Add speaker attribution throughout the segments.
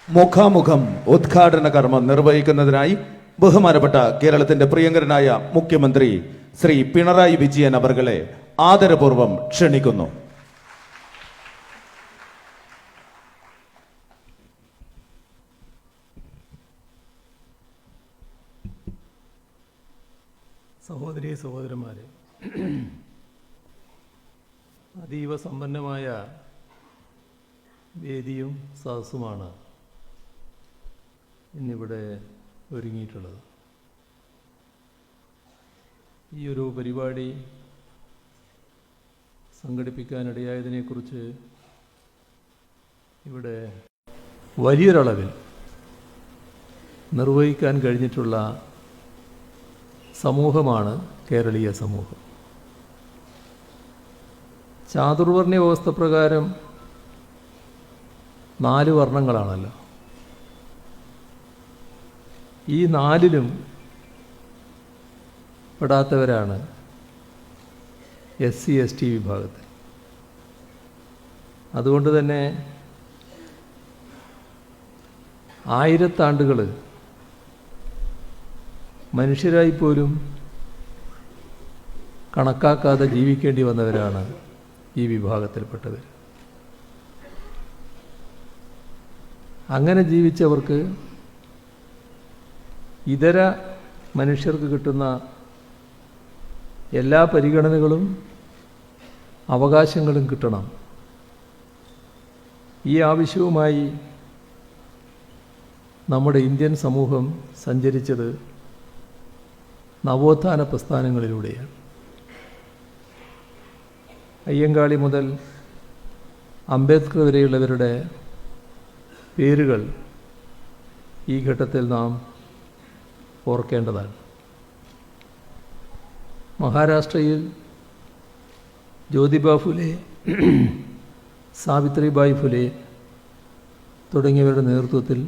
Speaker 1: മുഖാമുഖം ഉദ്ഘാടന കർമ്മം നിർവഹിക്കുന്നതിനായി ബഹുമാനപ്പെട്ട കേരളത്തിന്റെ പ്രിയങ്കരനായ മുഖ്യമന്ത്രി ശ്രീ പിണറായി വിജയൻ അവർകളെ ആദരപൂർവ്വം ക്ഷണിക്കുന്നു.
Speaker 2: സഹോദരീ സഹോദരന്മാരെ, അതീവ സമ്പന്നമായ വേദിയും സദസ്സുമാണ് ഇന്നിവിടെ ഒരുങ്ങിയിട്ടുള്ളത്. ഈ ഒരു പരിപാടി സംഘടിപ്പിക്കാനിടയായതിനെക്കുറിച്ച് ഇവിടെ വലിയൊരളവിൽ നിർവഹിക്കാൻ കഴിഞ്ഞിട്ടുള്ള സമൂഹമാണ് കേരളീയ സമൂഹം. ചാതുർവർണ്ണ വ്യവസ്ഥ പ്രകാരം 4 വർണ്ണങ്ങളാണല്ലോ. ഈ 4ലും പെടാത്തവരാണ് SC ST വിഭാഗത്തിൽ. അതുകൊണ്ട് തന്നെ 1000 ആണ്ടുകൾ മനുഷ്യരായി പോലും കണക്കാക്കാതെ ജീവിക്കേണ്ടി വന്നവരാണ് ഈ വിഭാഗത്തിൽപ്പെട്ടവർ. അങ്ങനെ ജീവിച്ചവർക്ക് ഇതര മനുഷ്യർക്ക് കിട്ടുന്ന എല്ലാ പരിഗണനകളും അവകാശങ്ങളും കിട്ടണം. ഈ ആവശ്യവുമായി നമ്മുടെ ഇന്ത്യൻ സമൂഹം സഞ്ചരിച്ചത് നവോത്ഥാന പ്രസ്ഥാനങ്ങളിലൂടെയാണ്. അയ്യങ്കാളി മുതൽ അംബേദ്കർ വരെയുള്ളവരുടെ പേരുകൾ ഈ ഘട്ടത്തിൽ നാം ഓർക്കേണ്ടതാണ്. മഹാരാഷ്ട്രയിൽ ജ്യോതിബ ഫുലെ, സാവിത്രിബായി ഫുലെ തുടങ്ങിയവരുടെ നേതൃത്വത്തിൽ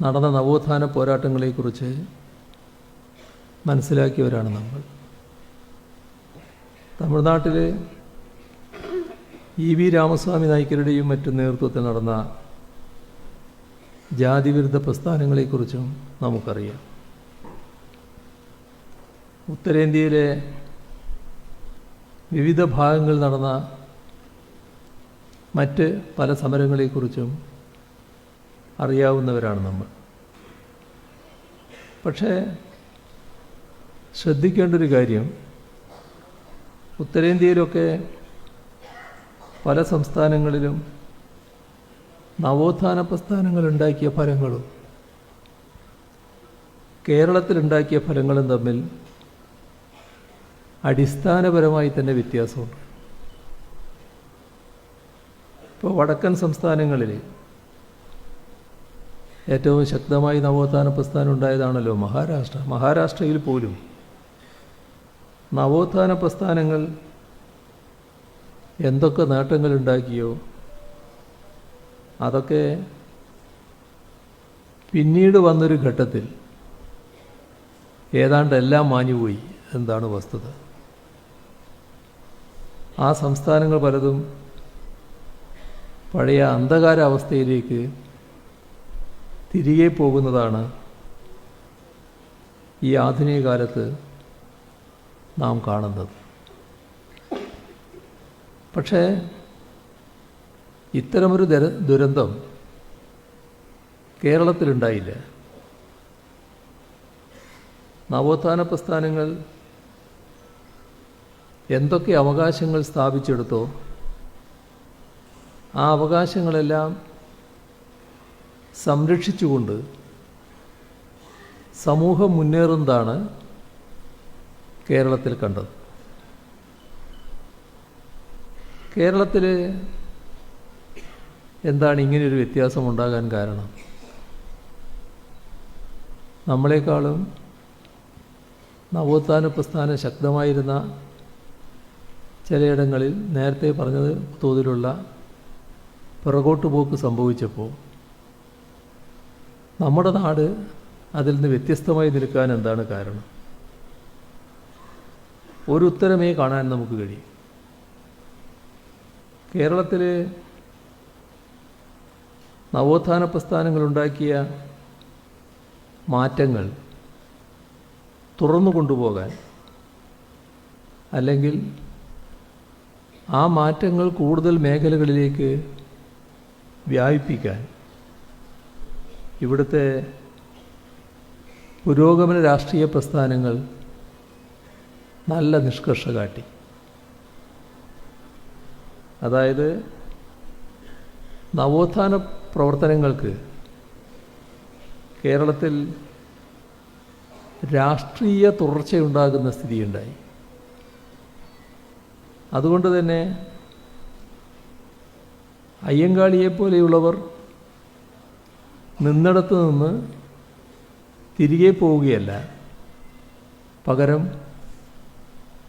Speaker 2: നടന്ന നവോത്ഥാന പോരാട്ടങ്ങളെക്കുറിച്ച് മനസ്സിലാക്കിയവരാണ് നമ്മൾ. തമിഴ്നാട്ടിൽ EV രാമസ്വാമി നായ്ക്കരുടെയും മറ്റും നേതൃത്വത്തിൽ നടന്ന ജാതിവിരുദ്ധ പ്രസ്ഥാനങ്ങളെക്കുറിച്ചും നമുക്കറിയാം. ഉത്തരേന്ത്യയിലെ വിവിധ ഭാഗങ്ങളിൽ നടന്ന മറ്റ് പല സമരങ്ങളെക്കുറിച്ചും അറിയാവുന്നവരാണ് നമ്മൾ. പക്ഷേ ശ്രദ്ധിക്കേണ്ടൊരു കാര്യം, ഉത്തരേന്ത്യയിലൊക്കെ പല സംസ്ഥാനങ്ങളിലും നവോത്ഥാന പ്രസ്ഥാനങ്ങൾ ഉണ്ടാക്കിയ ഫലങ്ങളും കേരളത്തിലുണ്ടാക്കിയ ഫലങ്ങളും തമ്മിൽ അടിസ്ഥാനപരമായി തന്നെ വ്യത്യാസമുണ്ട്. ഇപ്പോൾ വടക്കൻ സംസ്ഥാനങ്ങളിൽ ഏറ്റവും ശക്തമായി നവോത്ഥാന പ്രസ്ഥാനം ഉണ്ടായതാണല്ലോ മഹാരാഷ്ട്ര. മഹാരാഷ്ട്രയിൽ പോലും നവോത്ഥാന പ്രസ്ഥാനങ്ങൾ എന്തൊക്കെ നേട്ടങ്ങളുണ്ടാക്കിയോ അതൊക്കെ പിന്നീട് വന്നൊരു ഘട്ടത്തിൽ ഏതാണ്ട് എല്ലാം മാഞ്ഞുപോയി. എന്താണ് വസ്തുത? ആ സംസ്ഥാനങ്ങൾ പലതും പഴയ അന്ധകാരാവസ്ഥയിലേക്ക് തിരികെ പോകുന്നതാണ് ഈ ആധുനിക കാലത്ത് നാം കാണുന്നത്. പക്ഷേ ഇത്തരമൊരു ദുരന്തം കേരളത്തിലുണ്ടായില്ല. നവോത്ഥാന പ്രസ്ഥാനങ്ങൾ എന്തൊക്കെ അവകാശങ്ങൾ സ്ഥാപിച്ചെടുത്തോ ആ അവകാശങ്ങളെല്ലാം സംരക്ഷിച്ചുകൊണ്ട് സമൂഹം മുന്നേറുന്നതാണ് കേരളത്തിൽ കണ്ടത്. കേരളത്തിൽ എന്താണ് ഇങ്ങനെയൊരു വ്യത്യാസം ഉണ്ടാകാൻ കാരണം? നമ്മളെക്കാളും നവോത്ഥാന പ്രസ്ഥാനം ശക്തമായിരുന്ന ചിലയിടങ്ങളിൽ നേരത്തെ പറഞ്ഞത് തോതിലുള്ള പുറകോട്ട് പോക്ക് സംഭവിച്ചപ്പോൾ നമ്മുടെ നാട് അതിൽ നിന്ന് വ്യത്യസ്തമായി നിൽക്കാൻ എന്താണ് കാരണം? ഒരു ഉത്തരമേ കാണാൻ നമുക്ക് കഴിയും. കേരളത്തിൽ നവോത്ഥാന പ്രസ്ഥാനങ്ങളുണ്ടാക്കിയ മാറ്റങ്ങൾ തുറന്നു കൊണ്ടുപോകാൻ, അല്ലെങ്കിൽ ആ മാറ്റങ്ങൾ കൂടുതൽ മേഖലകളിലേക്ക് വ്യാപിപ്പിക്കാൻ ഇവിടുത്തെ പുരോഗമന രാഷ്ട്രീയ പ്രസ്ഥാനങ്ങൾ നല്ല നിഷ്കർഷ കാട്ടി. അതായത് നവോത്ഥാന പ്രവർത്തനങ്ങൾക്ക് കേരളത്തിൽ രാഷ്ട്രീയ തുടർച്ചയുണ്ടാകുന്ന സ്ഥിതിയുണ്ടായി. അതുകൊണ്ട് തന്നെ അയ്യങ്കാളിയെപ്പോലെയുള്ളവർ നിന്നിടത്ത് നിന്ന് തിരികെ പോവുകയല്ല, പകരം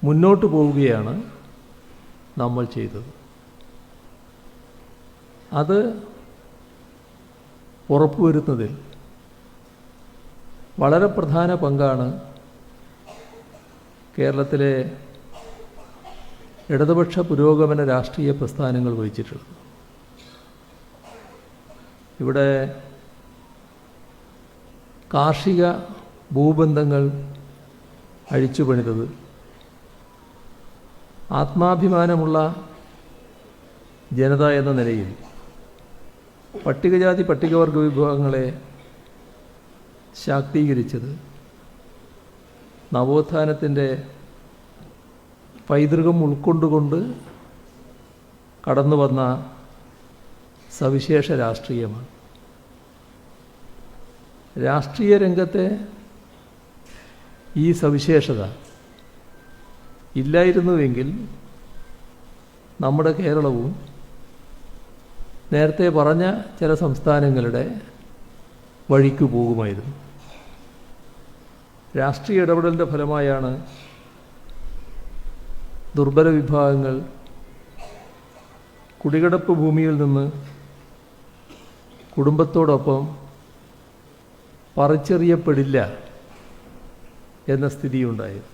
Speaker 2: മുന്നോട്ട് പോവുകയാണ് നമ്മൾ ചെയ്തത്. അത് ഉറപ്പുവരുത്തുന്നതിൽ വളരെ പ്രധാന പങ്കാണ് കേരളത്തിലെ ഇടതുപക്ഷ പുരോഗമന രാഷ്ട്രീയ പ്രസ്ഥാനങ്ങൾ വഹിച്ചിട്ടുള്ളത്. ഇവിടെ കാർഷിക ഭൂബന്ധങ്ങൾ അഴിച്ചുപണിതത്, ആത്മാഭിമാനമുള്ള ജനത എന്ന നിലയിൽ പട്ടികജാതി പട്ടികവർഗ വിഭാഗങ്ങളെ ശാക്തീകരിച്ചത്, നവോത്ഥാനത്തിൻ്റെ പൈതൃകം ഉൾക്കൊണ്ടുകൊണ്ട് കടന്നു വന്ന സവിശേഷ രാഷ്ട്രീയമാണ്. രാഷ്ട്രീയ രംഗത്തെ ഈ സവിശേഷത ഇല്ലായിരുന്നുവെങ്കിൽ നമ്മുടെ കേരളവും നേരത്തെ പറഞ്ഞ ചില സംസ്ഥാനങ്ങളുടെ വഴിക്ക് പോകുമായിരുന്നു. രാഷ്ട്രീയ ഇടപെടലിൻ്റെ ഫലമായാണ് ദുർബല വിഭാഗങ്ങൾ കുടികിടപ്പ് ഭൂമിയിൽ നിന്ന് കുടുംബത്തോടൊപ്പം പറിച്ചെറിയപ്പെടില്ല എന്ന സ്ഥിതിയുണ്ടായത്.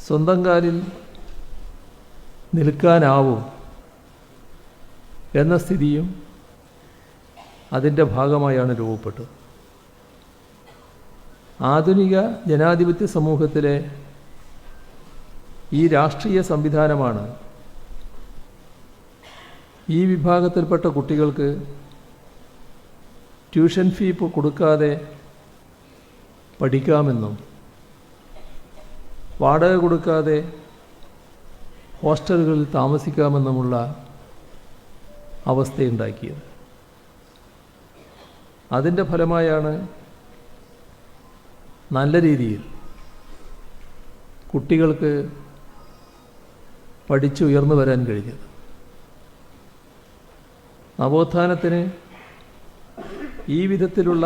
Speaker 2: സ്വന്തം കാലിൽ നിൽക്കാനാവും എന്ന സ്ഥിതിയും അതിൻ്റെ ഭാഗമായാണ് രൂപപ്പെട്ടത്. ആധുനിക ജനാധിപത്യ സമൂഹത്തിലെ ഈ രാഷ്ട്രീയ സംവിധാനമാണ് ഈ വിഭാഗത്തിൽപ്പെട്ട കുട്ടികൾക്ക് ട്യൂഷൻ ഫീ കൊടുക്കാതെ പഠിക്കാമെന്നും വാടക കൊടുക്കാതെ ഹോസ്റ്റലുകളിൽ താമസിക്കാമെന്നുമുള്ള അവസ്ഥയുണ്ടാക്കിയത്. അതിൻ്റെ ഫലമായാണ് നല്ല രീതിയിൽ കുട്ടികൾക്ക് പഠിച്ചുയർന്നു വരാൻ കഴിഞ്ഞത്. നവോത്ഥാനത്തിന് ഈ വിധത്തിലുള്ള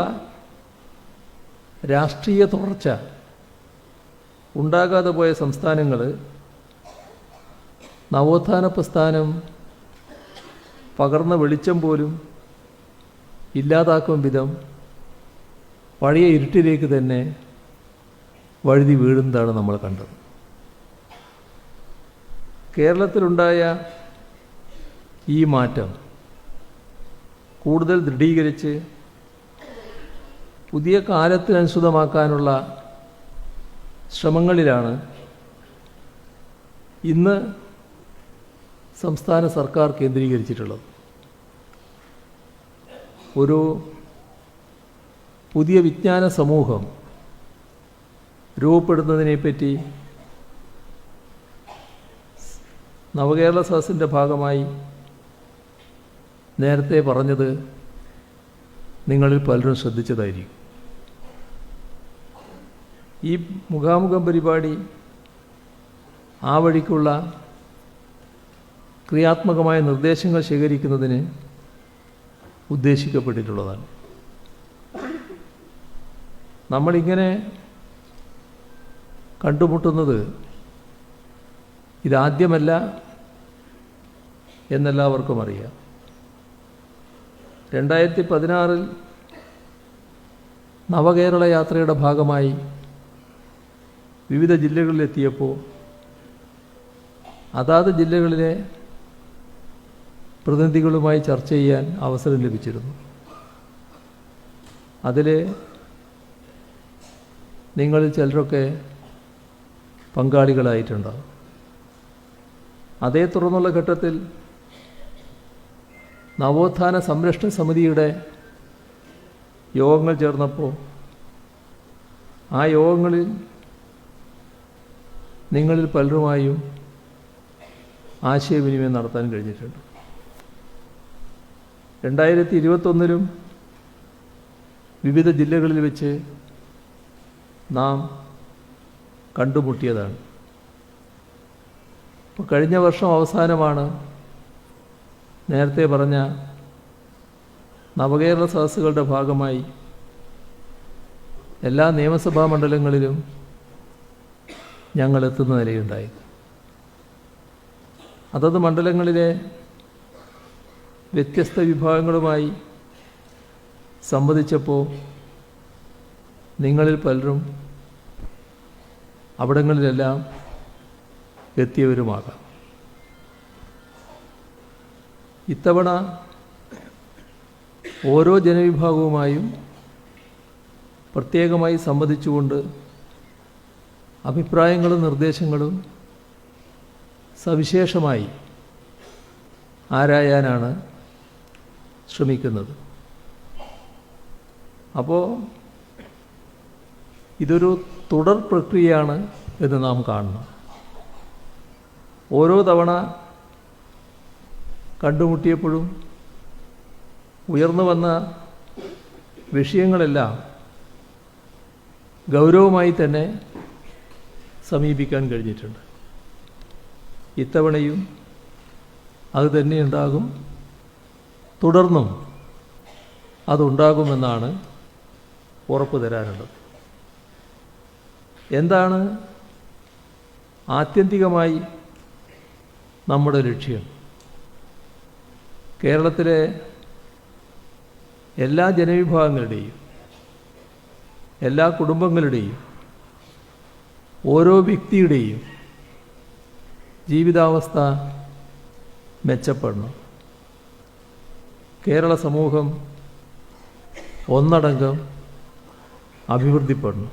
Speaker 2: രാഷ്ട്രീയ തുടർച്ച ഉണ്ടാകാതെ പോയ സംസ്ഥാനങ്ങൾ നവോത്ഥാന പ്രസ്ഥാനം പകർന്ന വെളിച്ചം പോലും ഇല്ലാതാക്കും വിധം പഴയ ഇരുട്ടിലേക്ക് തന്നെ വഴുതി വീഴുന്നതാണ് നമ്മൾ കണ്ടത്. കേരളത്തിലുണ്ടായ ഈ മാറ്റം കൂടുതൽ ദൃഢീകരിച്ച് പുതിയ കാലത്തിനനുസൃതമാക്കാനുള്ള ശ്രമങ്ങളിലാണ് ഇന്ന് സംസ്ഥാന സർക്കാർ കേന്ദ്രീകരിച്ചിട്ടുള്ളത്. ഒരു പുതിയ വിജ്ഞാന സമൂഹം രൂപപ്പെടുന്നതിനെപ്പറ്റി നവകേരള സദസ്സിൻ്റെ ഭാഗമായി നേരത്തെ പറഞ്ഞത് നിങ്ങളിൽ പലരും ശ്രദ്ധിച്ചതായിരിക്കും. ഈ മുഖാമുഖം പരിപാടി ആ വഴിക്കുള്ള ക്രിയാത്മകമായ നിർദ്ദേശങ്ങൾ ശേഖരിക്കുന്നതിന് ഉദ്ദേശിക്കപ്പെട്ടിട്ടുള്ളതാണ്. നമ്മളിങ്ങനെ കണ്ടുമുട്ടുന്നത് ഇതാദ്യമല്ല എന്നെല്ലാവർക്കും അറിയാം. 2016 നവകേരള യാത്രയുടെ ഭാഗമായി വിവിധ ജില്ലകളിലെത്തിയപ്പോൾ അതാത് ജില്ലകളിലെ പ്രതിനിധികളുമായി ചർച്ച ചെയ്യാൻ അവസരം ലഭിച്ചിരുന്നു. അതിൽ നിങ്ങളിൽ ചിലരൊക്കെ പങ്കാളികളായിട്ടുണ്ടാകും. അതേ തുടർന്നുള്ള ഘട്ടത്തിൽ നവോത്ഥാന സംരക്ഷണ സമിതിയുടെ യോഗങ്ങൾ ചേർന്നപ്പോൾ ആ യോഗങ്ങളിൽ നിങ്ങളിൽ പലരുമായും ആശയവിനിമയം നടത്താൻ കഴിഞ്ഞിട്ടുണ്ട്. 2021 വിവിധ ജില്ലകളിൽ വെച്ച് നാം കണ്ടുമുട്ടിയതാണ്. ഇപ്പോൾ കഴിഞ്ഞ വർഷം അവസാനമാണ് നേരത്തെ പറഞ്ഞ നവകേരള സദസ്സുകളുടെ ഭാഗമായി എല്ലാ നിയമസഭാ മണ്ഡലങ്ങളിലും ഞങ്ങൾ എത്തുന്ന നിലയുണ്ടായി. അതത് മണ്ഡലങ്ങളിലെ വ്യത്യസ്ത വിഭാഗങ്ങളുമായി സംവദിച്ചപ്പോൾ നിങ്ങളിൽ പലരും അവിടങ്ങളിലെല്ലാം എത്തിയവരുമാകാം. ഇത്തവണ ഓരോ ജനവിഭാഗവുമായും പ്രത്യേകമായി സംവദിച്ചുകൊണ്ട് അഭിപ്രായങ്ങളും നിർദ്ദേശങ്ങളും സവിശേഷമായി ആരായാനാണ് ശ്രമിക്കുന്നത്. അപ്പോൾ ഇതൊരു തുടർ പ്രക്രിയയാണ് എന്ന് നാം കാണണം. ഓരോ തവണ കണ്ടുമുട്ടിയപ്പോഴും ഉയർന്നു വന്ന വിഷയങ്ങളെല്ലാം ഗൗരവമായി തന്നെ സമീപിക്കാൻ കഴിഞ്ഞിട്ടുണ്ട്. ഇത്തവണയും അത് തന്നെ ഉണ്ടാകും, തുടർന്നും അതുണ്ടാകുമെന്നാണ് ഉറപ്പ് തരാനുള്ളത്. എന്താണ് ആത്യന്തികമായി നമ്മുടെ ലക്ഷ്യം? കേരളത്തിലെ എല്ലാ ജനവിഭാഗങ്ങളുടെയും എല്ലാ കുടുംബങ്ങളുടെയും ഓരോ വ്യക്തിയുടെയും ജീവിതാവസ്ഥ മെച്ചപ്പെടണം. കേരള സമൂഹം ഒന്നടങ്കം അഭിവൃദ്ധിപ്പെടണം.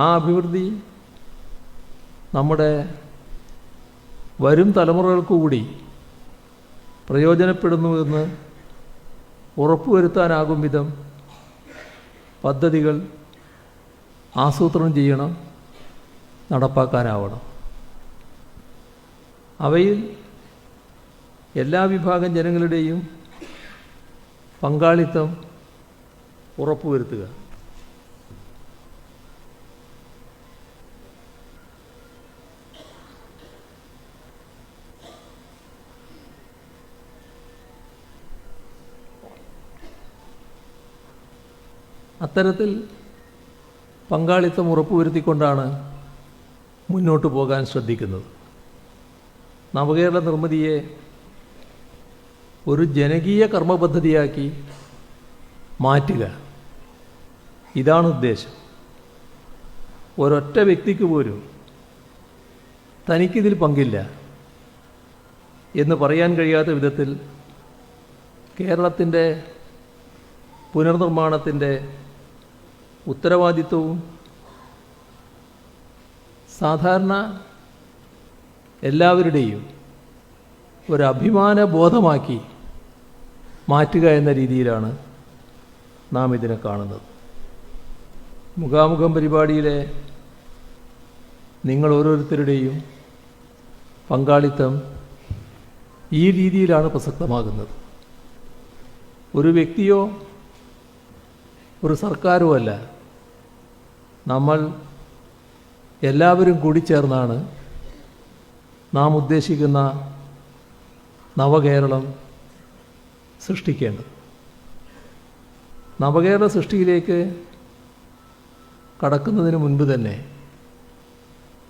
Speaker 2: ആ അഭിവൃദ്ധി നമ്മുടെ വരും തലമുറകൾക്ക് കൂടി പ്രയോജനപ്പെടുന്നുവെന്ന് ഉറപ്പുവരുത്താനാകും വിധം പദ്ധതികൾ ആസൂത്രണം ചെയ്യണം, നടപ്പാക്കാനാവണം. അവയിൽ എല്ലാ വിഭാഗം ജനങ്ങളുടെയും പങ്കാളിത്തം ഉറപ്പുവരുത്തുക. അത്തരത്തിൽ പങ്കാളിത്തം ഉറപ്പുവരുത്തിക്കൊണ്ടാണ് മുന്നോട്ട് പോകാൻ ശ്രദ്ധിക്കുന്നത്. നവകേരള നിർമ്മിതിയെ ഒരു ജനകീയ കർമ്മപദ്ധതിയാക്കി മാറ്റുക, ഇതാണ് ഉദ്ദേശം. ഒരൊറ്റ വ്യക്തിക്ക് പോലും തനിക്കിതിൽ പങ്കില്ല എന്ന് പറയാൻ കഴിയാത്ത വിധത്തിൽ കേരളത്തിൻ്റെ പുനർനിർമ്മാണത്തിൻ്റെ ഉത്തരവാദിത്വവും സാധാരണ എല്ലാവരുടെയും ഒരഭിമാന ബോധമാക്കി മാറ്റുക എന്ന രീതിയിലാണ് നാം ഇതിനെ കാണുന്നത്. മുഖാമുഖം പരിപാടിയിലെ നിങ്ങൾ ഓരോരുത്തരുടെയും പങ്കാളിത്തം ഈ രീതിയിലാണ് പ്രസക്തമാകുന്നത്. ഒരു വ്യക്തിയോ ഒരു സർക്കാരോ അല്ല, നമ്മൾ എല്ലാവരും കൂടി ചേർന്നാണ് നാം ഉദ്ദേശിക്കുന്ന നവകേരളം സൃഷ്ടിക്കേണ്ടത്. നവകേരള സൃഷ്ടിയിലേക്ക് കടക്കുന്നതിന് മുൻപ് തന്നെ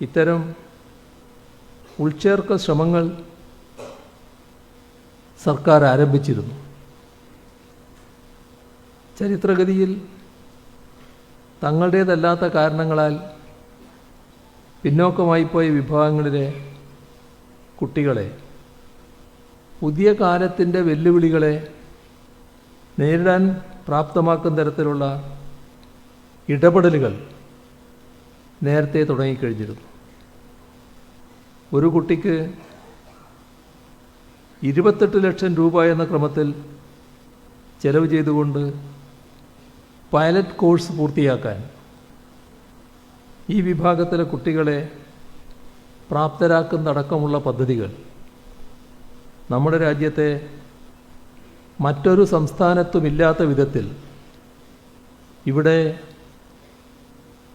Speaker 2: ഇത്തരം ഉൾച്ചേർക്കൽ ശ്രമങ്ങൾ സർക്കാർ ആരംഭിച്ചിരുന്നു. ചരിത്രഗതിയിൽ തങ്ങളുടേതല്ലാത്ത കാരണങ്ങളാൽ പിന്നോക്കമായിപ്പോയ വിഭാഗങ്ങളിലെ കുട്ടികളെ പുതിയ കാലത്തിൻ്റെ വെല്ലുവിളികളെ നേരിടാൻ പ്രാപ്തമാക്കുന്ന തരത്തിലുള്ള ഇടപെടലുകൾ നേരത്തെ തുടങ്ങിക്കഴിഞ്ഞിരുന്നു. ഒരു കുട്ടിക്ക് 28 ലക്ഷം രൂപ എന്ന ക്രമത്തിൽ ചെലവ് ചെയ്തുകൊണ്ട് പൈലറ്റ് കോഴ്സ് പൂർത്തിയാക്കാൻ ഈ വിഭാഗത്തിലെ കുട്ടികളെ പ്രാപ്തരാക്കുന്നതടക്കമുള്ള പദ്ധതികൾ നമ്മുടെ രാജ്യത്തെ മറ്റൊരു സംസ്ഥാനത്തുമില്ലാത്ത വിധത്തിൽ ഇവിടെ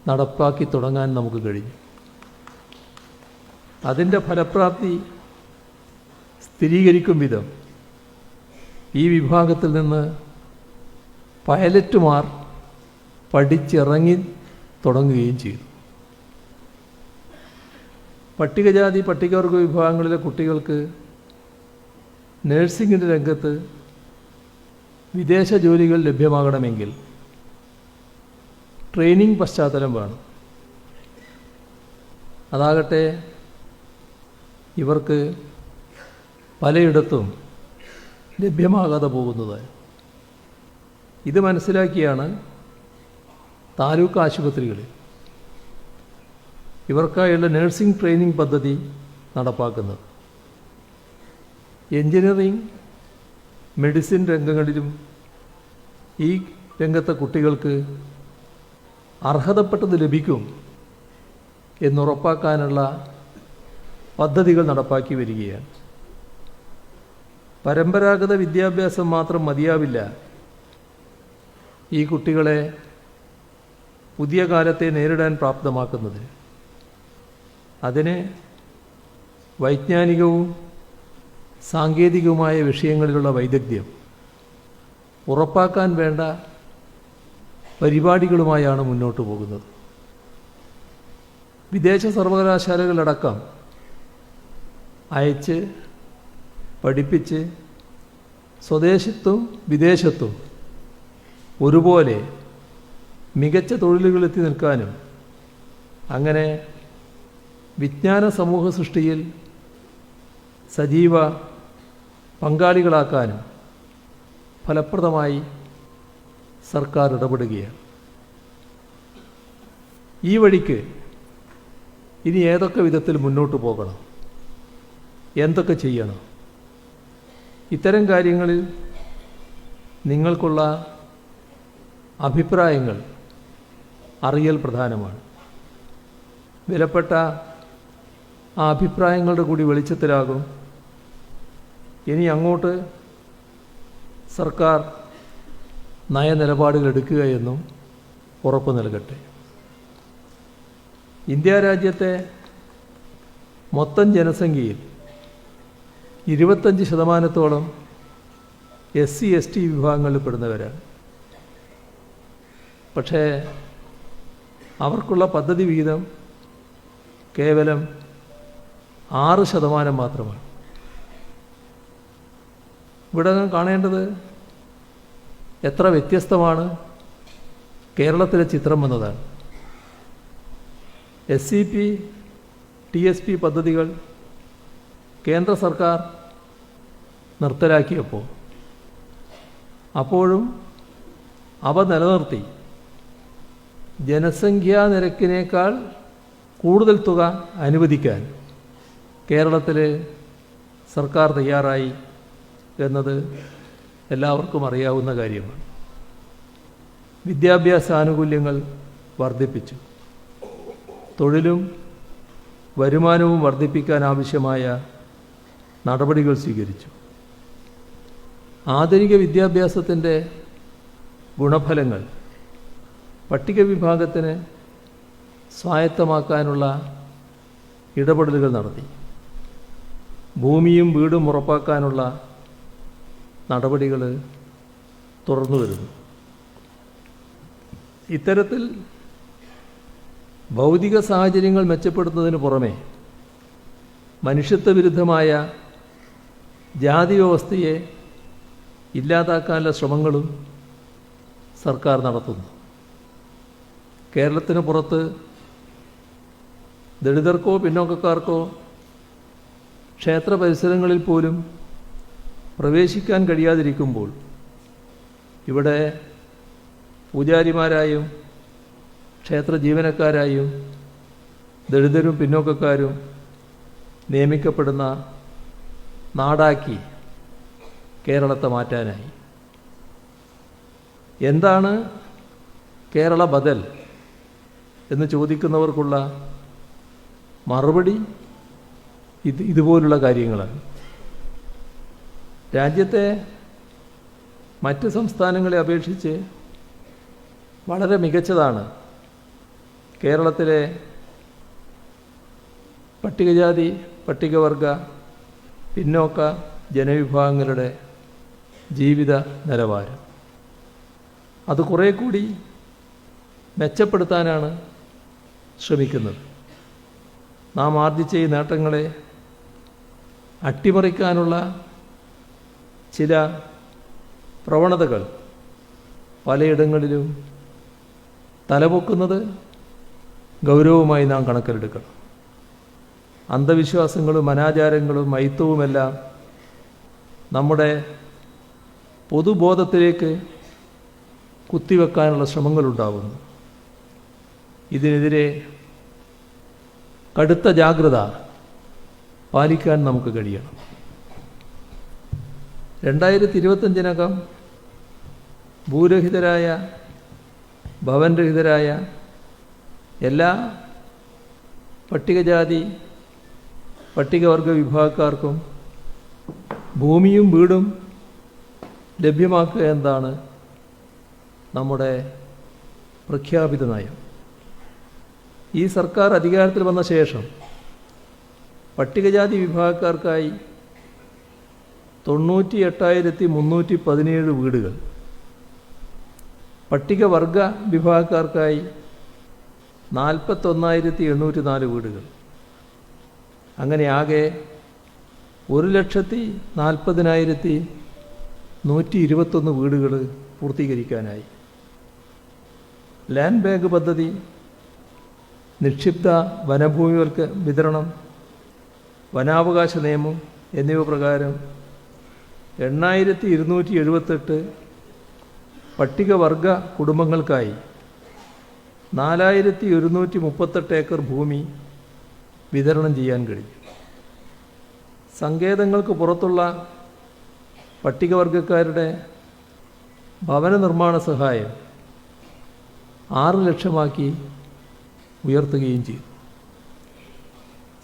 Speaker 2: നടപ്പാക്കി തുടങ്ങാൻ നമുക്ക് കഴിഞ്ഞു. അതിൻ്റെ ഫലപ്രാപ്തി സ്ഥിരീകരിക്കും വിധം ഈ വിഭാഗത്തിൽ നിന്ന് പൈലറ്റുമാർ പഠിച്ചിറങ്ങി തുടങ്ങുകയും ചെയ്തു. പട്ടികജാതി പട്ടികവർഗ വിഭാഗങ്ങളിലെ കുട്ടികൾക്ക് നഴ്സിംഗിൻ്റെ രംഗത്ത് വിദേശ ജോലികൾ ലഭ്യമാകണമെങ്കിൽ ട്രെയിനിങ് പശ്ചാത്തലം വേണം. അതാകട്ടെ ഇവർക്ക് പലയിടത്തും ലഭ്യമാകാതെ പോകുന്നത്. ഇത് മനസ്സിലാക്കിയാണ് താലൂക്ക് ആശുപത്രികളിൽ ഇവർക്കായുള്ള നഴ്സിംഗ് ട്രെയിനിങ് പദ്ധതി നടപ്പാക്കുന്നത്. എൻജിനീയറിംഗ്, മെഡിസിൻ രംഗങ്ങളിലും ഈ രംഗത്തെ കുട്ടികൾക്ക് അർഹതപ്പെട്ടത് ലഭിക്കും എന്നുറപ്പാക്കാനുള്ള പദ്ധതികൾ നടപ്പാക്കി വരികയാണ്. പരമ്പരാഗത വിദ്യാഭ്യാസം മാത്രം മതിയാവില്ല ഈ കുട്ടികളെ പുതിയ കാലത്തെ നേരിടാൻ പ്രാപ്തമാക്കുന്നത്. അതിന് വൈജ്ഞാനികവും സാങ്കേതികവുമായ വിഷയങ്ങളിലുള്ള വൈദഗ്ധ്യം ഉറപ്പാക്കാൻ വേണ്ട പരിപാടികളുമായാണ് മുന്നോട്ട് പോകുന്നത്. വിദേശ സർവകലാശാലകളടക്കം അയച്ച് പഠിപ്പിച്ച് സ്വദേശത്തും വിദേശത്തും ഒരുപോലെ മികച്ച തൊഴിലുകളെത്തി നിൽക്കാനും അങ്ങനെ വിജ്ഞാന സമൂഹ സൃഷ്ടിയിൽ സജീവ പങ്കാളികളാക്കാനും ഫലപ്രദമായി സർക്കാർ ഇടപെടുകയാണ്. ഈ വഴിക്ക് ഇനി ഏതൊക്കെ വിധത്തിൽ മുന്നോട്ട് പോകണം, എന്തൊക്കെ ചെയ്യണം, ഇത്തരം കാര്യങ്ങളിൽ നിങ്ങൾക്കുള്ള അഭിപ്രായങ്ങൾ അറിയൽ പ്രധാനമാണ്. വിലപ്പെട്ട ആ അഭിപ്രായങ്ങളുടെ കൂടി വെളിച്ചത്തിലാകും ഇനി അങ്ങോട്ട് സർക്കാർ നയനിലപാടുകൾ എടുക്കുക എന്നും ഉറപ്പ് നൽകട്ടെ. ഇന്ത്യ രാജ്യത്തെ മൊത്തം ജനസംഖ്യയിൽ 25% SC/ST വിഭാഗങ്ങളിൽ പെടുന്നവരാണ്. പക്ഷേ അവർക്കുള്ള പദ്ധതി വിഹിതം കേവലം 6% മാത്രമാണ്. ഇവിടെ കാണേണ്ടത് എത്ര വ്യത്യസ്തമാണ് കേരളത്തിലെ ചിത്രം എന്നതാണ്. SCP, TSP പദ്ധതികൾ കേന്ദ്ര സർക്കാർ നിർത്തലാക്കിയപ്പോൾ അപ്പോഴും അവ നിലനിർത്തി ജനസംഖ്യാ നിരക്കിനേക്കാൾ കൂടുതൽ തുക അനുവദിക്കാൻ കേരളത്തിൽ സർക്കാർ തയ്യാറായി എന്നത് എല്ലാവർക്കും അറിയാവുന്ന കാര്യമാണ്. വിദ്യാഭ്യാസ ആനുകൂല്യങ്ങൾ വർദ്ധിപ്പിച്ചു. തൊഴിലും വരുമാനവും വർദ്ധിപ്പിക്കാൻ ആവശ്യമായ നടപടികൾ സ്വീകരിച്ചു. ആധുനിക വിദ്യാഭ്യാസത്തിൻ്റെ ഗുണഫലങ്ങൾ പട്ടിക വിഭാഗത്തിന് സ്വായത്തമാക്കാനുള്ള ഇടപെടലുകൾ നടത്തി. ഭൂമിയും വീടും ഉറപ്പാക്കാനുള്ള നടപടികൾ തുടർന്നു വരുന്നു. ഇത്തരത്തിൽ ഭൗതിക സാഹചര്യങ്ങൾ മെച്ചപ്പെടുത്തുന്നതിന് പുറമെ മനുഷ്യത്വ വിരുദ്ധമായ ജാതി വ്യവസ്ഥയെ ഇല്ലാതാക്കാനുള്ള ശ്രമങ്ങളും സർക്കാർ നടത്തുന്നു. കേരളത്തിന് പുറത്ത് ദളിതർക്കോ പിന്നോക്കക്കാർക്കോ ക്ഷേത്ര പരിസരങ്ങളിൽ പോലും പ്രവേശിക്കാൻ കഴിയാതിരിക്കുമ്പോൾ ഇവിടെ പൂജാരിമാരായും ക്ഷേത്ര ജീവനക്കാരായും ദളിതരും പിന്നോക്കക്കാരും നിയമിക്കപ്പെടുന്ന നാടാക്കി കേരളത്തെ മാറ്റാനായി. എന്താണ് കേരള ബദൽ എന്ന് ചോദിക്കുന്നവർക്കുള്ള മറുപടി ഇതുപോലുള്ള കാര്യങ്ങളാണ്. രാജ്യത്തെ മറ്റ് സംസ്ഥാനങ്ങളെ അപേക്ഷിച്ച് വളരെ മികച്ചതാണ് കേരളത്തിലെ പട്ടികജാതി, പട്ടികവർഗ, പിന്നോക്ക ജനവിഭാഗങ്ങളുടെ ജീവിത നിലവാരം. അത് കുറേ കൂടി മെച്ചപ്പെടുത്താനാണ് ശ്രമിക്കുന്നത്. നാം ആർജിച്ച ഈ നേട്ടങ്ങളെ അട്ടിമറിക്കാനുള്ള ചില പ്രവണതകൾ പലയിടങ്ങളിലും തലപൊക്കുന്നത് ഗൗരവമായി നാം കണക്കിലെടുക്കണം. അന്ധവിശ്വാസങ്ങളും അനാചാരങ്ങളും മൈത്തവുമെല്ലാം നമ്മുടെ പൊതുബോധത്തിലേക്ക് കുത്തിവെക്കാനുള്ള ശ്രമങ്ങളുണ്ടാകുന്നു. ഇതിനെതിരെ കടുത്ത ജാഗ്രത പാലിക്കാൻ നമുക്ക് കഴിയണം. 2025-നകം ഭൂരഹിതരായ, ഭവൻരഹിതരായ എല്ലാ പട്ടികജാതി, പട്ടികവർഗ വിഭാഗക്കാർക്കും ഭൂമിയും വീടും ലഭ്യമാക്കുക എന്നതാണ് നമ്മുടെ പ്രഖ്യാപിത നയം. ഈ സർക്കാർ അധികാരത്തിൽ വന്ന ശേഷം പട്ടികജാതി വിഭാഗക്കാർക്കായി 98,317 വീടുകൾ, പട്ടികവർഗ വിഭാഗക്കാർക്കായി 41,804 വീടുകൾ, അങ്ങനെ ആകെ 1,40,40,121 വീടുകൾ പൂർത്തീകരിക്കാനായി. ലാൻഡ് ബാങ്ക് പദ്ധതി, നിക്ഷിപ്ത വനഭൂമികൾക്ക് വിതരണം, വനാവകാശ നിയമം എന്നിവ പ്രകാരം 8,278 പട്ടികവർഗ കുടുംബങ്ങൾക്കായി 4,138 ഏക്കർ ഭൂമി വിതരണം ചെയ്യാൻ കഴിയും. സങ്കേതങ്ങൾക്ക് പുറത്തുള്ള പട്ടികവർഗക്കാരുടെ ഭവന നിർമ്മാണ സഹായം 6 ലക്ഷമാക്കി ഉയർത്തുകയും ചെയ്തു.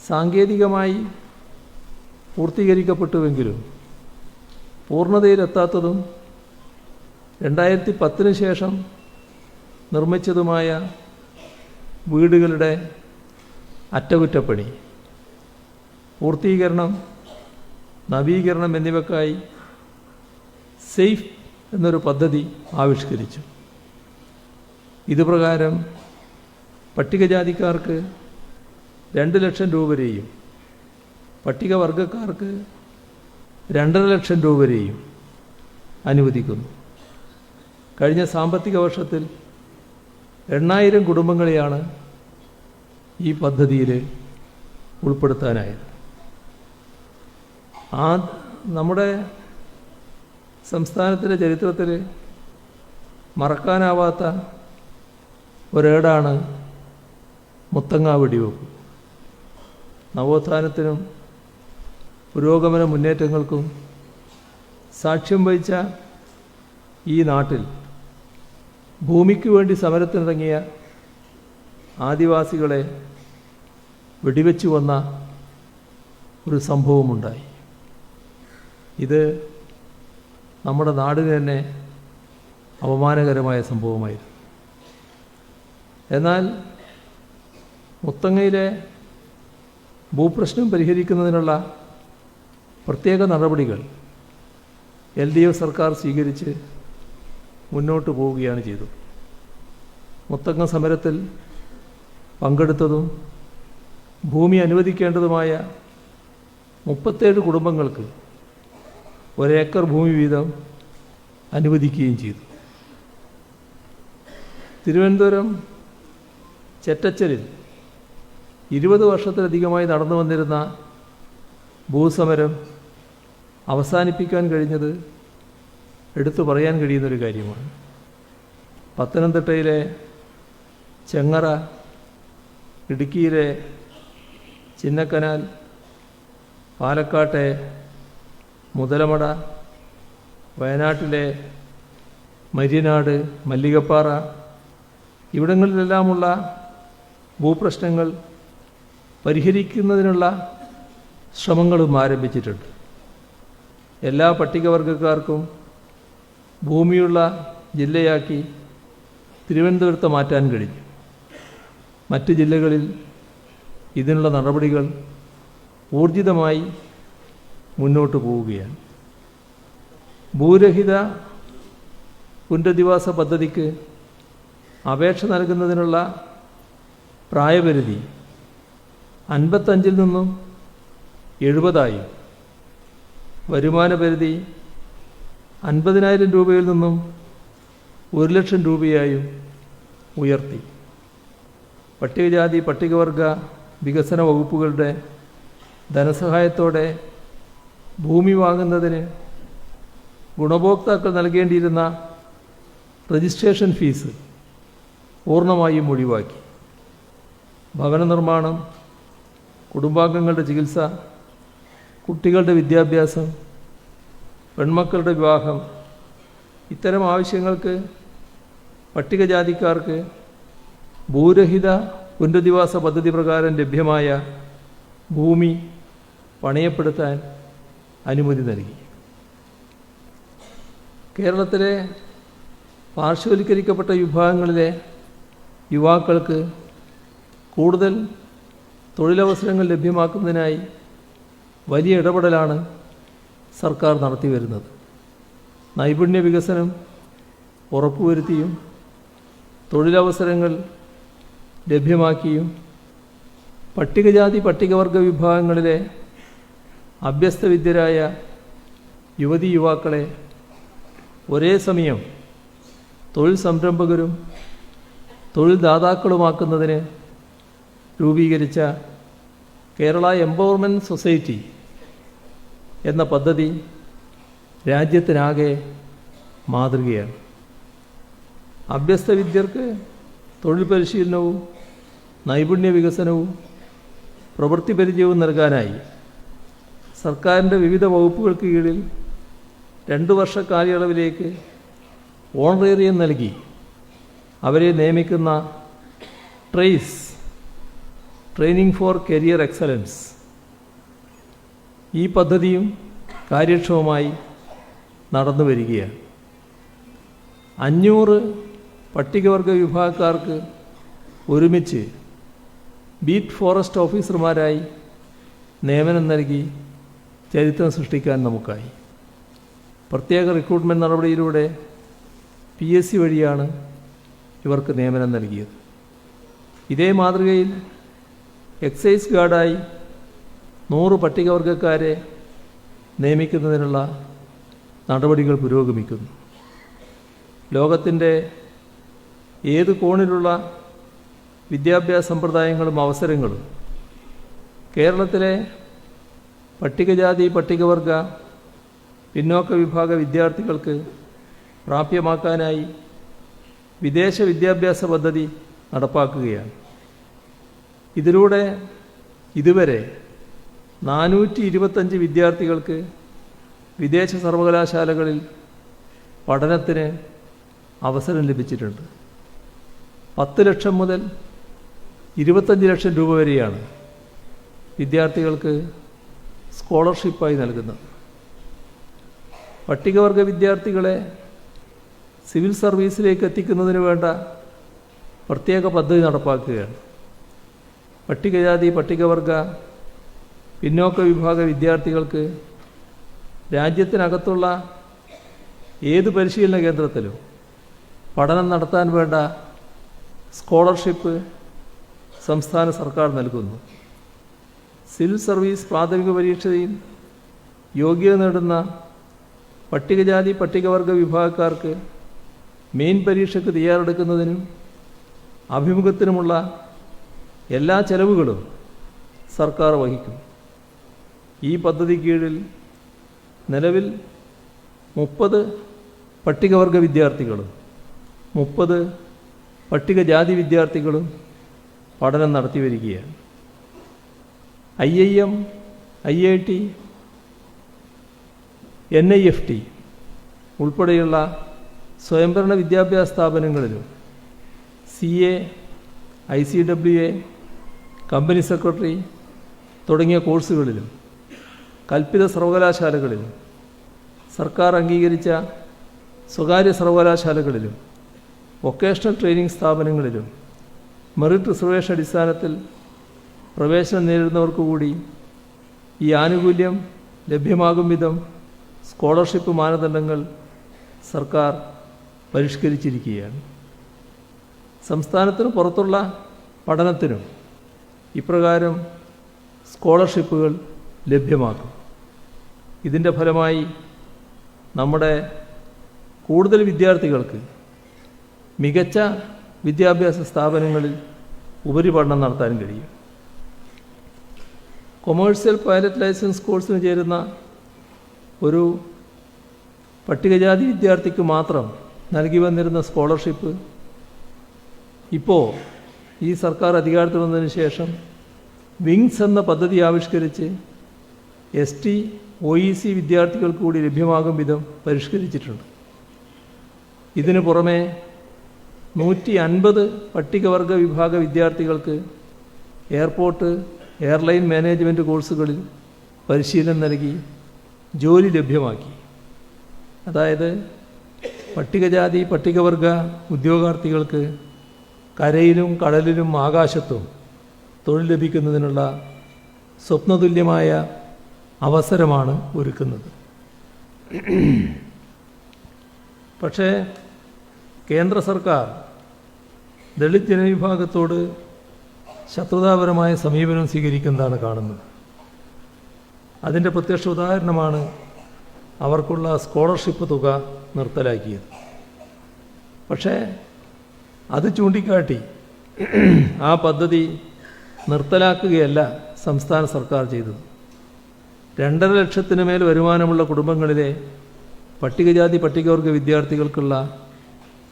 Speaker 2: സാങ്കേതികമായി പൂർത്തീകരിക്കപ്പെട്ടുവെങ്കിലും പൂർണ്ണതയിലെത്താത്തതും 2010 ശേഷം നിർമ്മിച്ചതുമായ വീടുകളുടെ അറ്റകുറ്റപ്പണി, പൂർത്തീകരണം, നവീകരണം എന്നിവയ്ക്കായി സേഫ് എന്നൊരു പദ്ധതി ആവിഷ്കരിച്ചു. ഇതുപ്രകാരം പട്ടികജാതിക്കാർക്ക് 2 ലക്ഷം രൂപ വരെയും പട്ടികവർഗക്കാർക്ക് 2.5 ലക്ഷം രൂപ വരെയും അനുവദിക്കുന്നു. കഴിഞ്ഞ സാമ്പത്തിക വർഷത്തിൽ 8,000 കുടുംബങ്ങളെയാണ് ഈ പദ്ധതിയിൽ ഉൾപ്പെടുത്താനായത്. നമ്മുടെ സംസ്ഥാനത്തിൻ്റെ ചരിത്രത്തിൽ മറക്കാനാവാത്ത ഒരേടാണ് മുത്തങ്ങ വെടിവെപ്പ്. നവോത്ഥാനത്തിനും പുരോഗമന മുന്നേറ്റങ്ങൾക്കും സാക്ഷ്യം വഹിച്ച ഈ നാട്ടിൽ ഭൂമിക്ക് വേണ്ടി സമരത്തിനിറങ്ങിയ ആദിവാസികളെ വെടിവെച്ചു വന്ന ഒരു സംഭവമുണ്ടായി. ഇത് നമ്മുടെ നാടിന് തന്നെ അപമാനകരമായ സംഭവമായിരുന്നു. എന്നാൽ മുത്തങ്ങയിലെ ഭൂപ്രശ്നം പരിഹരിക്കുന്നതിനുള്ള പ്രത്യേക നടപടികൾ LDF സർക്കാർ സ്വീകരിച്ച് മുന്നോട്ട് പോവുകയാണ് ചെയ്തത്. മുത്തങ്ങ സമരത്തിൽ പങ്കെടുത്തതും ഭൂമി അനുവദിക്കേണ്ടതുമായ 37 കുടുംബങ്ങൾക്ക് 1 ഏക്കർ ഭൂമി വീതം അനുവദിക്കുകയും ചെയ്തു. തിരുവനന്തപുരം ചെറ്റച്ചലിൽ 20 വർഷത്തിലധികമായി നടന്നു വന്നിരുന്ന ഭൂസമരം അവസാനിപ്പിക്കാൻ കഴിഞ്ഞത് എടുത്തു പറയാൻ കഴിയുന്നൊരു കാര്യമാണ്. പത്തനംതിട്ടയിലെ ചെങ്ങറ, ഇടുക്കിയിലെ ചിന്നക്കനാൽ, പാലക്കാട്ടെ മുതലമട, വയനാട്ടിലെ മര്യനാട്, മല്ലികപ്പാറ ഇവിടങ്ങളിലെല്ലാമുള്ള ഭൂപ്രശ്നങ്ങൾ പരിഹരിക്കുന്നതിനുള്ള ശ്രമങ്ങളും ആരംഭിച്ചിട്ടുണ്ട്. എല്ലാ പട്ടികവർഗക്കാർക്കും ഭൂമിയുള്ള ജില്ലയാക്കി തിരുവനന്തപുരത്ത് മാറ്റാൻ കഴിഞ്ഞു. മറ്റ് ജില്ലകളിൽ ഇതിനുള്ള നടപടികൾ ഊർജിതമായി മുന്നോട്ട് പോവുകയാണ്. ഭൂരഹിത പുനരധിവാസ പദ്ധതിക്ക് അപേക്ഷ നൽകുന്നതിനുള്ള പ്രായപരിധി 55 നിന്നും 70 വരുമാന പരിധി 50,000 രൂപയിൽ നിന്നും 1,00,000 രൂപയായും ഉയർത്തി. പട്ടികജാതി പട്ടികവർഗ വികസന വകുപ്പുകളുടെ ധനസഹായത്തോടെ ഭൂമി വാങ്ങുന്നതിന് ഗുണഭോക്താക്കൾ നൽകേണ്ടിയിരുന്ന രജിസ്ട്രേഷൻ ഫീസ് പൂർണ്ണമായും ഒഴിവാക്കി. ഭവന നിർമ്മാണം, കുടുംബാംഗങ്ങളുടെ ചികിത്സ, കുട്ടികളുടെ വിദ്യാഭ്യാസം, പെൺമക്കളുടെ വിവാഹം ഇത്തരം ആവശ്യങ്ങൾക്ക് പട്ടികജാതിക്കാർക്ക് ഭൂരഹിത പുനരധിവാസ പദ്ധതി പ്രകാരം ലഭ്യമായ ഭൂമി പണയപ്പെടുത്താൻ അനുമതി നൽകി. കേരളത്തിലെ പാർശ്വവൽക്കരിക്കപ്പെട്ട വിഭാഗങ്ങളിലെ യുവാക്കൾക്ക് കൂടുതൽ തൊഴിലവസരങ്ങൾ ലഭ്യമാക്കുന്നതിനായി വലിയ ഇടപെടലാണ് സർക്കാർ നടത്തി വരുന്നത്. നൈപുണ്യ വികസനം ഉറപ്പുവരുത്തിയും തൊഴിലവസരങ്ങൾ ലഭ്യമാക്കിയും പട്ടികജാതി പട്ടികവർഗ വിഭാഗങ്ങളിലെ അഭ്യസ്തവിദ്യരായ യുവതി യുവാക്കളെ ഒരേ സമയം തൊഴിൽ സംരംഭകരും തൊഴിൽ ദാതാക്കളുമാക്കുന്നതിന് രൂപീകരിച്ച കേരള എംപവർമെൻറ്റ് സൊസൈറ്റി എന്ന പദ്ധതി രാജ്യത്തിനാകെ മാതൃകയാണ്. അഭ്യസ്തവിദ്യർക്ക് തൊഴിൽ പരിശീലനവും നൈപുണ്യ വികസനവും പ്രവൃത്തി പരിചയവും നൽകാനായി സർക്കാരിൻ്റെ വിവിധ വകുപ്പുകൾക്ക് കീഴിൽ 2 വർഷ കാലയളവിലേക്ക് ഓണറേറിയം നൽകി അവരെ നിയമിക്കുന്ന ട്രെയിനിങ് ഫോർ കരിയർ എക്സലൻസ് ഈ പദ്ധതിയും കാര്യക്ഷമമായി നടന്നു വരികയാണ്. 500 പട്ടികവർഗ വിഭാഗക്കാർക്ക് ഒരുമിച്ച് ബീറ്റ് ഫോറസ്റ്റ് ഓഫീസർമാരായി നിയമനം നൽകി ചരിത്രം സൃഷ്ടിക്കാൻ നമുക്കായി. പ്രത്യേക റിക്രൂട്ട്മെൻറ്റ് നടപടിയിലൂടെ PSC വഴിയാണ് ഇവർക്ക് നിയമനം നൽകിയത്. ഇതേ മാതൃകയിൽ എക്സൈസ് ഗാർഡായി 100 പട്ടികവർഗക്കാരെ നിയമിക്കുന്നതിനുള്ള നടപടികൾ പുരോഗമിക്കുന്നു. ലോകത്തിൻ്റെ ഏത് കോണിലുള്ള വിദ്യാഭ്യാസ സമ്പ്രദായങ്ങളും അവസരങ്ങളും കേരളത്തിലെ പട്ടികജാതി പട്ടികവർഗ പിന്നോക്ക വിഭാഗ വിദ്യാർത്ഥികൾക്ക് പ്രാപ്യമാക്കാനായി വിദേശ വിദ്യാഭ്യാസ പദ്ധതി നടപ്പാക്കുകയാണ്. ഇതിലൂടെ ഇതുവരെ 425 വിദ്യാർത്ഥികൾക്ക് വിദേശ സർവകലാശാലകളിൽ പഠനത്തിന് അവസരം ലഭിച്ചിട്ടുണ്ട്. 10 ലക്ഷം മുതൽ 25 ലക്ഷം രൂപ വരെയാണ് വിദ്യാർത്ഥികൾക്ക് സ്കോളർഷിപ്പായി നൽകുന്നത്. പട്ടികവർഗ വിദ്യാർത്ഥികളെ സിവിൽ സർവീസിലേക്ക് എത്തിക്കുന്നതിന് വേണ്ട പ്രത്യേക പദ്ധതി നടപ്പാക്കുകയാണ്. പട്ടികജാതി പട്ടികവർഗ പിന്നോക്ക വിഭാഗ വിദ്യാർത്ഥികൾക്ക് രാജ്യത്തിനകത്തുള്ള ഏത് പരിശീലന കേന്ദ്രത്തിലും പഠനം നടത്താൻ വേണ്ട സ്കോളർഷിപ്പ് സംസ്ഥാന സർക്കാർ നൽകുന്നു. സിവിൽ സർവീസ് പ്രാഥമിക പരീക്ഷയിൽ യോഗ്യത നേടുന്ന പട്ടികജാതി പട്ടികവർഗ വിഭാഗക്കാർക്ക് മെയിൻ പരീക്ഷയ്ക്ക് തയ്യാറെടുക്കുന്നതിനും അഭിമുഖത്തിനുമുള്ള എല്ലാ ചെലവുകളും സർക്കാർ വഹിക്കും. ഈ പദ്ധതി കീഴിൽ നിലവിൽ 30 പട്ടികവർഗ വിദ്യാർത്ഥികളും 30 പട്ടികജാതി വിദ്യാർത്ഥികളും പഠനം നടത്തി വരികയാണ്. IIM, IIT, NIFT ഉൾപ്പെടെയുള്ള സ്വയംഭരണ വിദ്യാഭ്യാസ സ്ഥാപനങ്ങളിലും CA, ICWA, കമ്പനി സെക്രട്ടറി തുടങ്ങിയ കോഴ്സുകളിലും കൽപ്പിത സർവകലാശാലകളിലും സർക്കാർ അംഗീകരിച്ച സ്വകാര്യ സർവകലാശാലകളിലും വൊക്കേഷണൽ ട്രെയിനിങ് സ്ഥാപനങ്ങളിലും മെറിറ്റ് റിസർവേഷൻ അടിസ്ഥാനത്തിൽ പ്രവേശനം നേരിടുന്നവർക്ക് കൂടി ഈ ആനുകൂല്യം ലഭ്യമാകും വിധം സ്കോളർഷിപ്പ് മാനദണ്ഡങ്ങൾ സർക്കാർ പരിഷ്കരിച്ചിരിക്കുകയാണ്. സംസ്ഥാനത്തിന് പുറത്തുള്ള പഠനത്തിനും ഇപ്രകാരം സ്കോളർഷിപ്പുകൾ ലഭ്യമാക്കും. ഇതിൻ്റെ ഫലമായി നമ്മുടെ കൂടുതൽ വിദ്യാർത്ഥികൾക്ക് മികച്ച വിദ്യാഭ്യാസ സ്ഥാപനങ്ങളിൽ ഉപരിപഠനം നടത്താൻ കഴിയും. കൊമേഴ്സ്യൽ പൈലറ്റ് ലൈസൻസ് കോഴ്സിന് ചേരുന്ന ഒരു പട്ടികജാതി വിദ്യാർത്ഥിക്ക് മാത്രം നൽകി വന്നിരുന്ന സ്കോളർഷിപ്പ് ഇപ്പോൾ ഈ സർക്കാർ അധികാരത്തിൽ വന്നതിന് ശേഷം വിങ്സ് എന്ന പദ്ധതി ആവിഷ്കരിച്ച് ST, OEC വിദ്യാർത്ഥികൾക്ക് കൂടി ലഭ്യമാകും വിധം പരിഷ്കരിച്ചിട്ടുണ്ട്. ഇതിനു പുറമെ 150 പട്ടികവർഗ വിഭാഗ വിദ്യാർത്ഥികൾക്ക് എയർപോർട്ട്, എയർലൈൻ മാനേജ്മെൻറ്റ് കോഴ്സുകളിൽ പരിശീലനം നൽകി ജോലി ലഭ്യമാക്കി. അതായത് പട്ടികജാതി പട്ടികവർഗ ഉദ്യോഗാർത്ഥികൾക്ക് കരയിലും കടലിലും ആകാശത്തും തൊഴിൽ ലഭിക്കുന്നതിനുള്ള സ്വപ്നതുല്യമായ അവസരമാണ് ഒരുക്കുന്നത്. പക്ഷേ കേന്ദ്ര സർക്കാർ ദളിത് ജനവിഭാഗത്തോട് ശത്രുതാപരമായ സമീപനം സ്വീകരിക്കുന്നതാണ് കാണുന്നത്. അതിൻ്റെ പ്രത്യക്ഷ ഉദാഹരണമാണ് അവർക്കുള്ള സ്കോളർഷിപ്പ് തുക നിർത്തലാക്കിയത്. പക്ഷേ അത് ചൂണ്ടിക്കാട്ടി ആ പദ്ധതി നിർത്തലാക്കുകയല്ല സംസ്ഥാന സർക്കാർ ചെയ്തത്. 2.5 ലക്ഷത്തിന് മേൽ വരുമാനമുള്ള കുടുംബങ്ങളിലെ പട്ടികജാതി പട്ടികവർഗ വിദ്യാർത്ഥികൾക്കുള്ള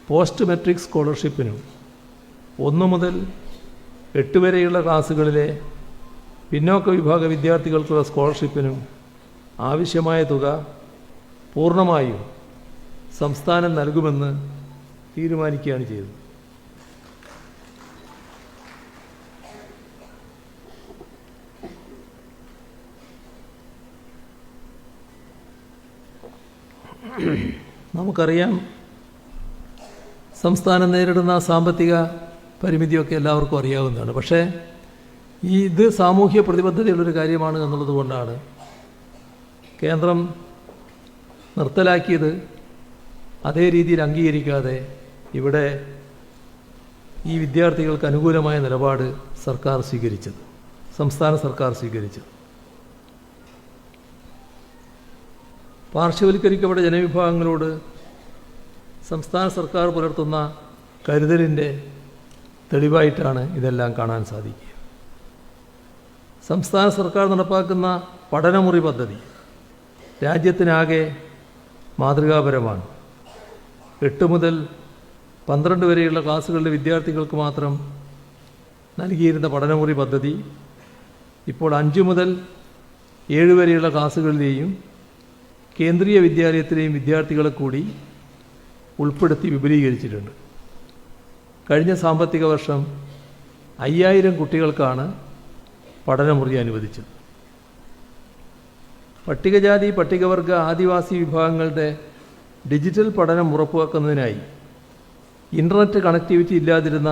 Speaker 2: പോസ്റ്റ് മെട്രിക് സ്കോളർഷിപ്പിനും 1 മുതൽ 8 വരെയുള്ള ക്ലാസ്സുകളിലെ പിന്നോക്ക വിഭാഗ വിദ്യാർത്ഥികൾക്കുള്ള സ്കോളർഷിപ്പിനും ആവശ്യമായ തുക പൂർണ്ണമായും സംസ്ഥാനം നൽകുമെന്ന് തീരുമാനിക്കുകയാണ് ചെയ്തത്. നമുക്കറിയാം, സംസ്ഥാനം നേരിടുന്ന സാമ്പത്തിക പരിമിതിയൊക്കെ എല്ലാവർക്കും അറിയാവുന്നതാണ്. പക്ഷേ ഇത് സാമൂഹ്യ പ്രതിബദ്ധതയുള്ളൊരു കാര്യമാണ് എന്നുള്ളത് കൊണ്ടാണ് കേന്ദ്രം നിർത്തലാക്കിയത് അതേ രീതിയിൽ അംഗീകരിക്കാതെ ഇവിടെ ഈ വിദ്യാർത്ഥികൾക്ക് അനുകൂലമായ നിലപാട് സർക്കാർ സ്വീകരിച്ചത്, സംസ്ഥാന സർക്കാർ സ്വീകരിച്ചത്. പാർശ്വവൽക്കരിക്കപ്പെട്ട ജനവിഭാഗങ്ങളോട് സംസ്ഥാന സർക്കാർ പുലർത്തുന്ന കരുതലിൻ്റെ തെളിവായിട്ടാണ് ഇതെല്ലാം കാണാൻ സാധിക്കുക. സംസ്ഥാന സർക്കാർ നടപ്പാക്കുന്ന പഠനമുറി പദ്ധതി രാജ്യത്തിനാകെ മാതൃകാപരമാണ്. 8 മുതൽ 12 വരെയുള്ള ക്ലാസ്സുകളിലെ വിദ്യാർത്ഥികൾക്ക് മാത്രം നൽകിയിരുന്ന പഠനമുറി പദ്ധതി ഇപ്പോൾ 5 മുതൽ 7 വരെയുള്ള ക്ലാസ്സുകളിലെയും കേന്ദ്രീയ വിദ്യാലയത്തിലെയും വിദ്യാർത്ഥികളെ കൂടി ഉൾപ്പെടുത്തി വിപുലീകരിച്ചിട്ടുണ്ട്. കഴിഞ്ഞ സാമ്പത്തിക വർഷം 5000 കുട്ടികൾക്കാണ് പഠനമുറി അനുവദിച്ചത്. പട്ടികജാതി പട്ടികവർഗ ആദിവാസി വിഭാഗങ്ങളുടെ ഡിജിറ്റൽ പഠനം ഉറപ്പുവെക്കുന്നതിനായി ഇൻ്റർനെറ്റ് കണക്ടിവിറ്റി ഇല്ലാതിരുന്ന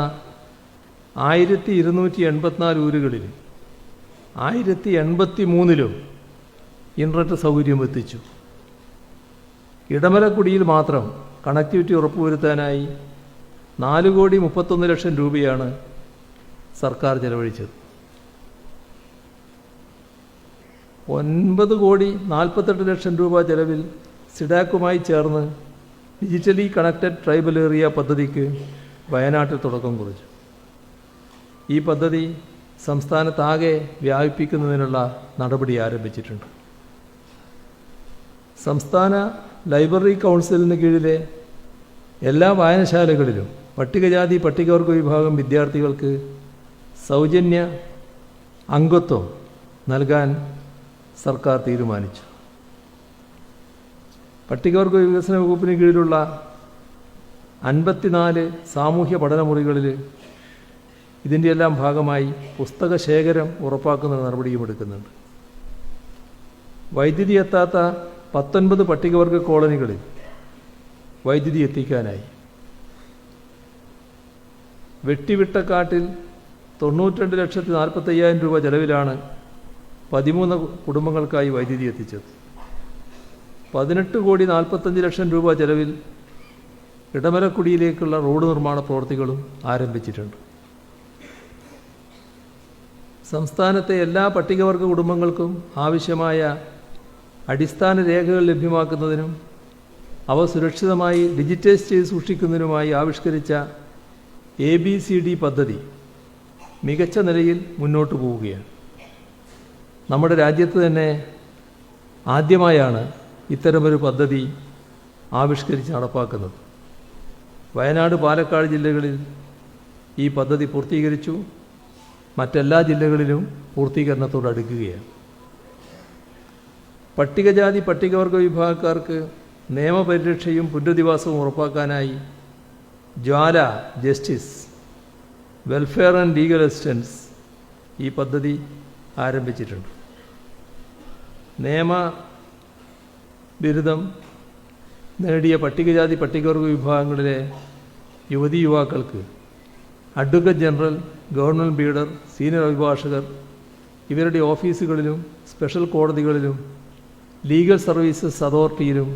Speaker 2: 1284 ഊരുകളിൽ 1083 ഇൻ്റർനെറ്റ് സൗകര്യം എത്തിച്ചു. ഇടമലക്കുടിയിൽ മാത്രം കണക്ടിവിറ്റി ഉറപ്പുവരുത്താനായി 4,31,00,000 രൂപയാണ് സർക്കാർ ചെലവഴിച്ചത്. 9,48,00,000 രൂപ ചെലവിൽ സിഡാക്കുമായി ചേർന്ന് ഡിജിറ്റലി കണക്റ്റഡ് ട്രൈബൽ ഏരിയ പദ്ധതിക്ക് വയനാട്ടിൽ തുടക്കം കുറിച്ചു. ഈ പദ്ധതി സംസ്ഥാനത്താകെ വ്യാപിപ്പിക്കുന്നതിനുള്ള നടപടി ആരംഭിച്ചിട്ടുണ്ട്. സംസ്ഥാന ലൈബ്രറി കൗൺസിലിന് കീഴിലെ എല്ലാ വായനശാലകളിലും പട്ടികജാതി പട്ടികവർഗ വിഭാഗം വിദ്യാർത്ഥികൾക്ക് സൗജന്യ അംഗത്വം നൽകാൻ സർക്കാർ തീരുമാനിച്ചു. പട്ടികവർഗ വികസന വകുപ്പിന് കീഴിലുള്ള 54 സാമൂഹ്യ പഠനമുറികളിൽ ഇതിൻ്റെ എല്ലാം ഭാഗമായി പുസ്തക ശേഖരം ഉറപ്പാക്കുന്ന നടപടിയും എടുക്കുന്നുണ്ട്. വൈദ്യുതി എത്താത്ത 19 പട്ടികവർഗ കോളനികളിൽ വൈദ്യുതി എത്തിക്കാനായി. വെട്ടിവിട്ടക്കാട്ടിൽ 92,45,000 രൂപ ചെലവിലാണ് 13 കുടുംബങ്ങൾക്കായി വൈദ്യുതി എത്തിച്ചത്. 18,45,00,000 രൂപ ചെലവിൽ ഇടമലക്കുടിയിലേക്കുള്ള റോഡ് നിർമ്മാണ പ്രവൃത്തികളും ആരംഭിച്ചിട്ടുണ്ട്. സംസ്ഥാനത്തെ എല്ലാ പട്ടികവർഗ കുടുംബങ്ങൾക്കും ആവശ്യമായ അടിസ്ഥാന രേഖകൾ ലഭ്യമാക്കുന്നതിനും അവ സുരക്ഷിതമായി ഡിജിറ്റൈസ് ചെയ്ത് സൂക്ഷിക്കുന്നതിനുമായി ആവിഷ്കരിച്ച ABCD പദ്ധതി മികച്ച നിലയിൽ മുന്നോട്ട് പോവുകയാണ്. നമ്മുടെ രാജ്യത്ത് തന്നെ ആദ്യമായാണ് ഇത്തരമൊരു പദ്ധതി ആവിഷ്കരിച്ച് നടപ്പാക്കുന്നത്. വയനാട്, പാലക്കാട് ജില്ലകളിൽ ഈ പദ്ധതി പൂർത്തീകരിച്ചു. മറ്റെല്ലാ ജില്ലകളിലും പൂർത്തീകരണത്തോടടുക്കുകയാണ്. പട്ടികജാതി പട്ടികവർഗ വിഭാഗക്കാർക്ക് നിയമപരിരക്ഷയും പുനരധിവാസവും ഉറപ്പാക്കാനായി Jwala justice welfare and legal assistance ഈ പദ്ധതി ആരംഭിച്ചിട്ടുണ്ട്. നിയമ ബിരുദം നേടിയ പട്ടികജാതി പട്ടികവർഗ വിഭാഗങ്ങളിലെ യുവതി യുവാക്കൾക്ക് അഡ്വക്കേറ്റ് ജനറൽ, ഗവൺമെൻറ് ബീഡർ, സീനിയർ അഭിഭാഷകർ ഇവരുടെ ഓഫീസുകളിലും സ്പെഷ്യൽ കോടതികളിലും ലീഗൽ സർവീസസ് അതോറിറ്റിയിലും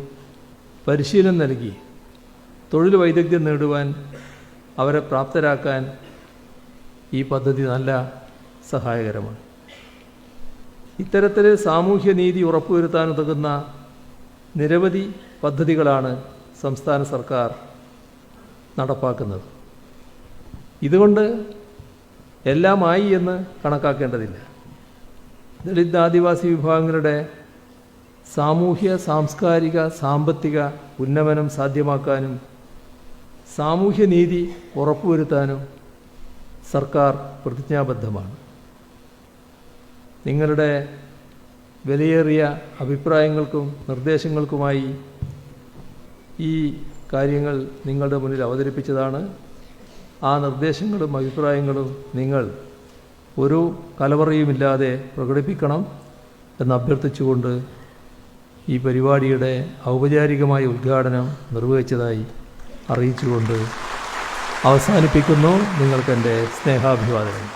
Speaker 2: പരിശീലനം നൽകി തൊഴിൽ വൈദഗ്ധ്യം നേടുവാൻ അവരെ പ്രാപ്തരാക്കാൻ ഈ പദ്ധതി നല്ല സഹായകരമാണ്. ഇത്തരത്തിൽ സാമൂഹ്യനീതി ഉറപ്പുവരുത്താനുതകുന്ന നിരവധി പദ്ധതികളാണ് സംസ്ഥാന സർക്കാർ നടപ്പാക്കുന്നത്. ഇതുകൊണ്ട് എല്ലാമായി എന്ന് കണക്കാക്കേണ്ടതില്ല. ദളിത് ആദിവാസി വിഭാഗങ്ങളുടെ സാമൂഹ്യ, സാംസ്കാരിക, സാമ്പത്തിക ഉന്നമനം സാധ്യമാക്കാനും സാമൂഹ്യനീതി ഉറപ്പുവരുത്താനും സർക്കാർ പ്രതിജ്ഞാബദ്ധമാണ്. നിങ്ങളുടെ വിലയേറിയ അഭിപ്രായങ്ങൾക്കും നിർദ്ദേശങ്ങൾക്കുമായി ഈ കാര്യങ്ങൾ നിങ്ങളുടെ മുന്നിൽ അവതരിപ്പിച്ചതാണ്. ആ നിർദ്ദേശങ്ങളും അഭിപ്രായങ്ങളും നിങ്ങൾ ഒരു കലവറയുമില്ലാതെ പ്രകടിപ്പിക്കണം എന്ന് അഭ്യർത്ഥിച്ചുകൊണ്ട് ഈ പരിപാടിയുടെ ഔപചാരികമായ ഉദ്ഘാടനം നിർവഹിച്ചതായി അറിയിച്ചുകൊണ്ട് അവസാനിപ്പിക്കുന്നു. നിങ്ങൾക്കെൻ്റെ സ്നേഹാഭിവാദനം.